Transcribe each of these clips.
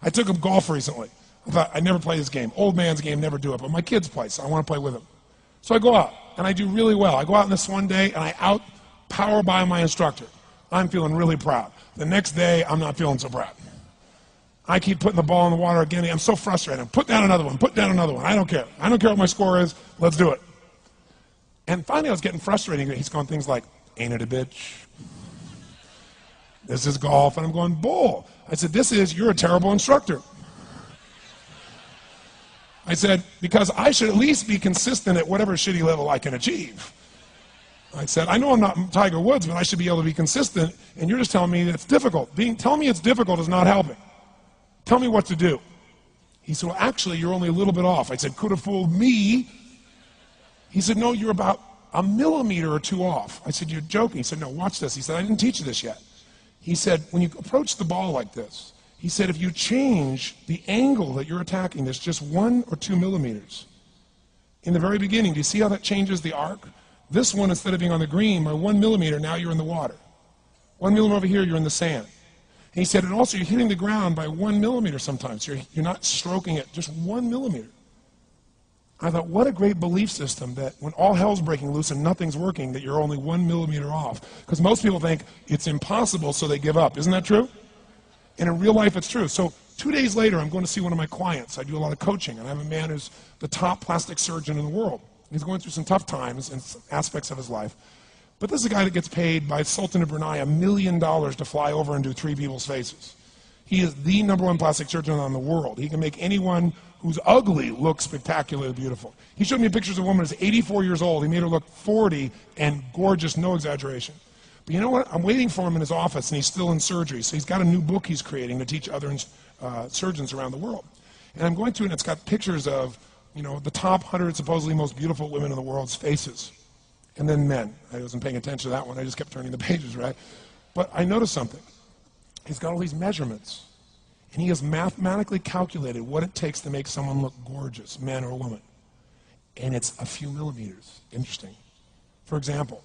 I took him golf recently. I thought, I'd never play this game. Old man's game, never do it. But my kids play, so I want to play with them. So I go out, and I do really well. I go out on this one day, and I out-power by my instructor. I'm feeling really proud. The next day, I'm not feeling so proud. I keep putting the ball in the water again. I'm so frustrated. Put down another one. Put down another one. I don't care. I don't care what my score is. Let's do it. And finally, I was getting frustrated. He's going things like, ain't it a bitch? This is golf. And I'm going, bull. I said, you're a terrible instructor. I said, because I should at least be consistent at whatever shitty level I can achieve. I said, I know I'm not Tiger Woods, but I should be able to be consistent, and you're just telling me that it's difficult. Telling me it's difficult is not helping. Tell me what to do. He said, well, actually, you're only a little bit off. I said, could have fooled me. He said, no, you're about a millimeter or two off. I said, you're joking. He said, no, watch this. He said, I didn't teach you this yet. He said, when you approach the ball like this, he said, if you change the angle that you're attacking this just 1 or 2 millimeters, in the very beginning, do you see how that changes the arc? This one, instead of being on the green, by 1 millimeter, now you're in the water. 1 millimeter over here, you're in the sand. And he said, and also you're hitting the ground by 1 millimeter sometimes. You're not stroking it, just 1 millimeter. I thought, what a great belief system that when all hell's breaking loose and nothing's working, that you're only 1 millimeter off. Because most people think it's impossible, so they give up. Isn't that true? And in real life, it's true. So 2 days later, I'm going to see one of my clients. I do a lot of coaching, and I have a man who's the top plastic surgeon in the world. He's going through some tough times in aspects of his life. But this is a guy that gets paid by Sultan of Brunei $1 million to fly over and do 3 people's faces. He is the #1 plastic surgeon in the world. He can make anyone who's ugly look spectacularly beautiful. He showed me pictures of a woman who's 84 years old. He made her look 40 and gorgeous, no exaggeration. But you know what? I'm waiting for him in his office, and he's still in surgery. So he's got a new book he's creating to teach other surgeons around the world. And I'm going through, and it's got pictures of, the top 100 supposedly most beautiful women in the world's faces. And then men. I wasn't paying attention to that one. I just kept turning the pages, right? But I noticed something. He's got all these measurements. And he has mathematically calculated what it takes to make someone look gorgeous, man or woman. And it's a few millimeters. Interesting. For example,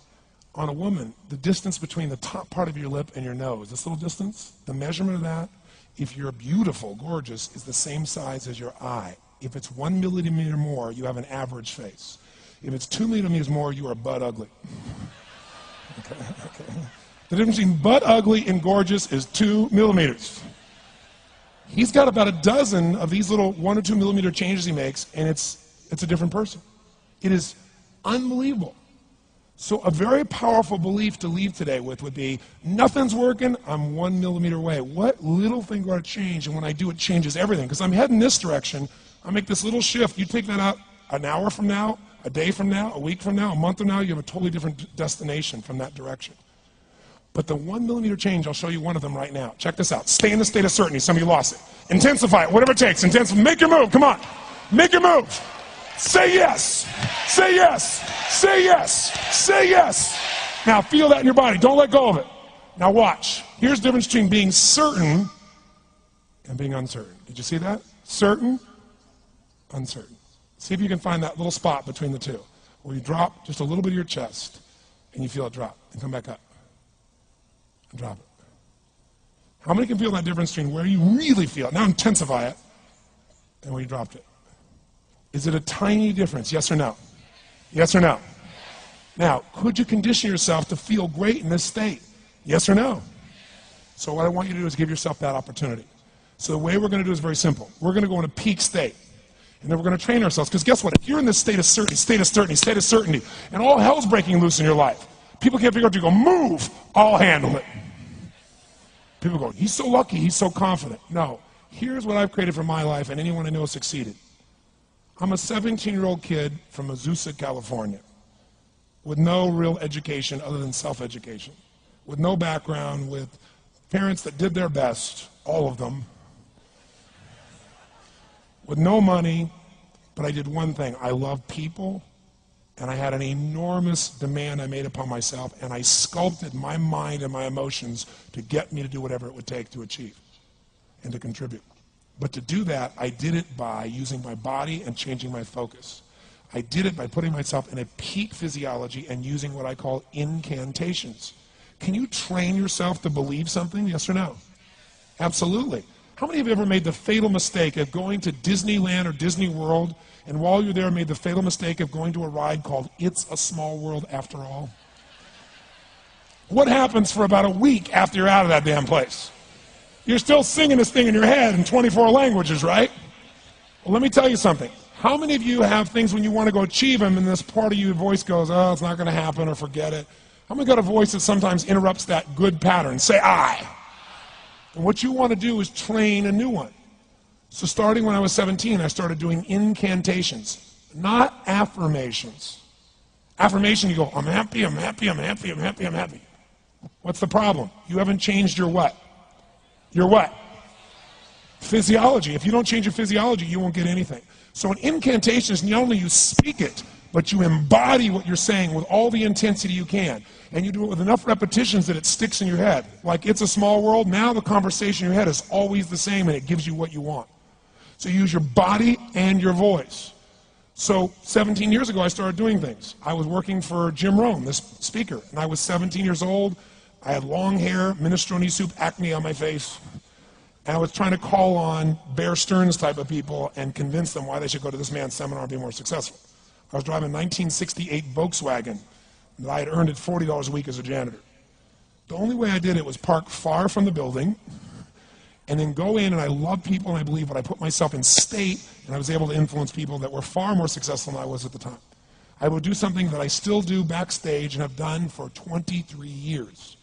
on a woman, the distance between the top part of your lip and your nose, this little distance, the measurement of that, if you're beautiful, gorgeous, is the same size as your eye. If it's 1 millimeter more, you have an average face. If it's 2 millimeters more, you are butt ugly. Okay. The difference between butt ugly and gorgeous is 2 millimeters. He's got about a dozen of these little 1 or 2 millimeter changes he makes, and it's a different person. It is unbelievable. So a very powerful belief to leave today with would be, nothing's working, I'm 1 millimeter away. What little thing got to change, and when I do, it changes everything. Because I'm heading this direction, I make this little shift. You take that out an hour from now, a day from now, a week from now, a month from now, you have a totally different destination from that direction. But the 1 millimeter change, I'll show you one of them right now. Check this out. Stay in the state of certainty. Some of you lost it. Intensify it, whatever it takes. Intensify. Make your move. Come on. Make your move. Say yes. Say yes. Say yes. Say yes. Now feel that in your body. Don't let go of it. Now watch. Here's the difference between being certain and being uncertain. Did you see that? Certain, uncertain. See if you can find that little spot between the two, where you drop just a little bit of your chest, and you feel it drop, and come back up, and drop it. How many can feel that difference between where you really feel it, now intensify it, and where you dropped it? Is it a tiny difference, yes or no? Yes or no? Now, could you condition yourself to feel great in this state? Yes or no? So what I want you to do is give yourself that opportunity. So the way we're going to do is very simple. We're going to go in a peak state. And then we're going to train ourselves. Because guess what? If you're in this state of certainty, and all hell's breaking loose in your life, people can't figure out, you go, move, I'll handle it. People go, he's so lucky, he's so confident. No. Here's what I've created for my life, and anyone I know has succeeded. I'm a 17-year-old kid from Azusa, California, with no real education other than self-education, with no background, with parents that did their best, all of them, with no money, but I did one thing. I loved people, and I had an enormous demand I made upon myself, and I sculpted my mind and my emotions to get me to do whatever it would take to achieve and to contribute. But to do that, I did it by using my body and changing my focus. I did it by putting myself in a peak physiology and using what I call incantations. Can you train yourself to believe something, yes or no? Absolutely. How many of you have ever made the fatal mistake of going to Disneyland or Disney World, and while you're there made the fatal mistake of going to a ride called It's a Small World After All? What happens for about a week after you're out of that damn place? You're still singing this thing in your head in 24 languages, right? Well, let me tell you something. How many of you have things when you want to go achieve them and this part of your voice goes, oh, it's not going to happen, or forget it? How many got a voice that sometimes interrupts that good pattern? Say I. And what you want to do is train a new one. So starting when I was 17, I started doing incantations, not affirmations. Affirmation, you go, I'm happy, I'm happy, I'm happy, I'm happy, I'm happy. What's the problem? You haven't changed your what? Your what? Physiology. If you don't change your physiology, you won't get anything. So an incantation is not only you speak it, but you embody what you're saying with all the intensity you can. And you do it with enough repetitions that it sticks in your head. Like It's a Small World, now the conversation in your head is always the same and it gives you what you want. So you use your body and your voice. So 17 years ago, I started doing things. I was working for Jim Rohn, this speaker, and I was 17 years old. I had long hair, minestrone soup, acne on my face. And I was trying to call on Bear Stearns type of people and convince them why they should go to this man's seminar and be more successful. I was driving a 1968 Volkswagen that I had earned at $40 a week as a janitor. The only way I did it was park far from the building and then go in, and I love people and I believe, but I put myself in state, and I was able to influence people that were far more successful than I was at the time. I would do something that I still do backstage and have done for 23 years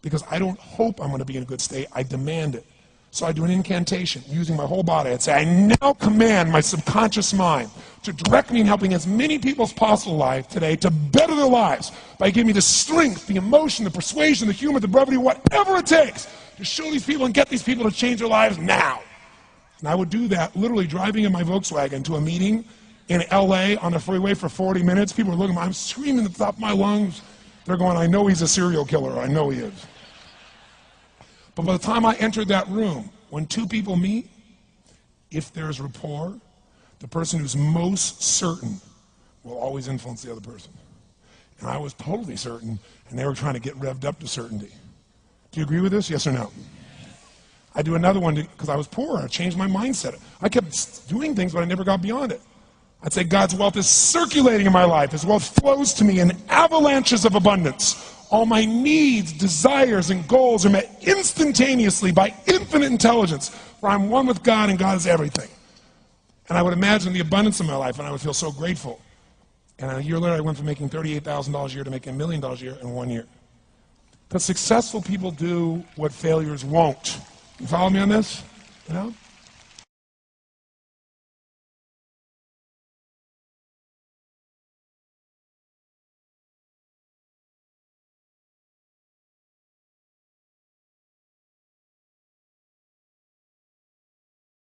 because I don't hope I'm going to be in a good state, I demand it. So I do an incantation using my whole body. I'd say, I now command my subconscious mind to direct me in helping as many people as possible alive today to better their lives by giving me the strength, the emotion, the persuasion, the humor, the brevity, whatever it takes to show these people and get these people to change their lives now. And I would do that literally driving in my Volkswagen to a meeting in LA on the freeway for 40 minutes. People are looking at me, I'm screaming at the top of my lungs. They're going, I know he's a serial killer. I know he is. But by the time I entered that room, when two people meet, if there's rapport, the person who's most certain will always influence the other person. And I was totally certain, and they were trying to get revved up to certainty. Do you agree with this? Yes or no? I do another one because I was poor. I changed my mindset. I kept doing things, but I never got beyond it. I'd say God's wealth is circulating in my life. His wealth flows to me in avalanches of abundance. All my needs, desires, and goals are met instantaneously by infinite intelligence, for I'm one with God and God is everything. And I would imagine the abundance of my life, and I would feel so grateful. And a year later, I went from making $38,000 a year to making $1 million a year in 1 year. Because successful people do what failures won't. You follow me on this? You know?